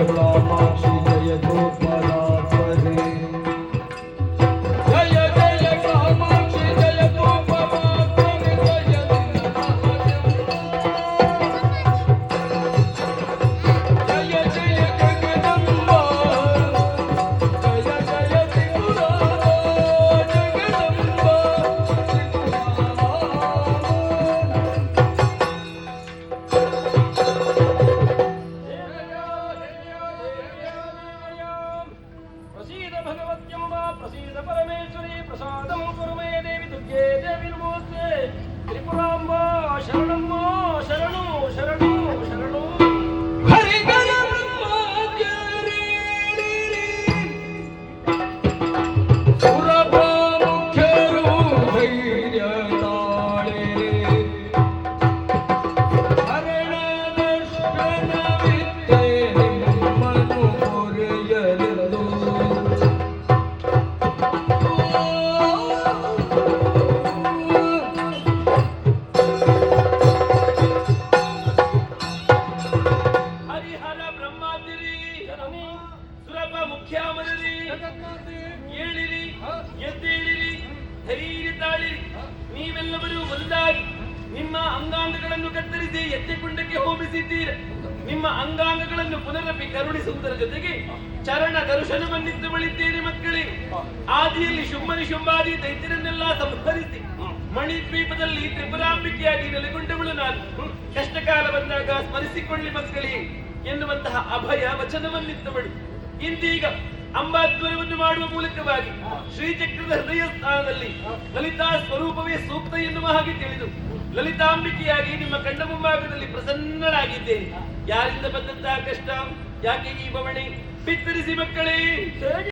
कामाक्षि जय गोपालात्मने जय जय कामाक्षि जय गोपालात्मने जय जय जय जगदम्बा जय जय त्रिपुरा जगदम्बा प्रसीद भगवत्यम्बा प्रसीद परमेश्वरी प्रसादं कुरु मे देवी दुर्गे देवी नमोस्ते त्रिपुराम्बा शरणं शरणु शरणु शरणु ಹರಿಹರ ಬ್ರಹ್ಮಾದಿರಿ ಸುರಭ ಮುಖ್ಯಾಮರರಿ ಏಳಿರಿ ಎದ್ದೇಳಿರಿ ಧೈರ್ಯ ತಾಳಿರಿ ನೀವೆಲ್ಲರೂ ಒಂದಾಗಿ ನಿಮ್ಮ ಅಂಗಾಂಗಗಳನ್ನು ಕತ್ತರಿಸಿ ಯಜ್ಞಕುಂಡಕ್ಕೆ ಹೋಮಿಸಿದ್ದೀರ ನಿಮ್ಮ ಅಂಗಾಂಗಗಳನ್ನು ಪುನರಪಿ ಕರುಣಿಸುವುದರ ಜೊತೆಗೆ ಚರಣ ದರ್ಶನವನ್ನಿತ್ತು ಬಳಿದ್ದೀರಿ ಮಕ್ಕಳೇ ಆದಿಯಲ್ಲಿ ಶುಂಭನಿ ಶುಂಭಾದಿ ದೈತ್ಯರನ್ನೆಲ್ಲ ಸಂಹರಿಸಿ ಮಣಿದ್ವೀಪದಲ್ಲಿ ತ್ರಿಪುರಾಂಬಿಕೆಯಾಗಿ ನೆಲೆಗೊಂಡವಳು ನಾನು ಕಷ್ಟಕಾಲ ಬಂದಾಗ ಸ್ಮರಿಸಿಕೊಳ್ಳಿ ಮಕ್ಕಳೇ ಎನ್ನುವಂತಹ ಅಭಯ ವಚನವನ್ನಿತ್ತವಳು ಇಂದೀಗ ಅಂಬಾಧ್ವರವನ್ನು ಮಾಡುವ ಮೂಲಕವಾಗಿ ಶ್ರೀಚಕ್ರದ ಹೃದಯ ಸ್ಥಾನದಲ್ಲಿ ಲಲಿತಾ ಸ್ವರೂಪವೇ ಸೂಕ್ತ ಎನ್ನುವ ಹಾಗೆ ತಿಳಿದು ಲಲಿತಾಂಬಿಕೆಯಾಗಿ ನಿಮ್ಮ ಕಂಡ ಮುಂಭಾಗದಲ್ಲಿ ಪ್ರಸನ್ನಳಾಗಿದ್ದೇನೆ ಯಾರಿಂದ ಬಂದಂತಹ ಕಷ್ಟ ಯಾಕೆ ಈ ಬವಣೆ ಬಿತ್ತರಿಸಿ ಮಕ್ಕಳೇ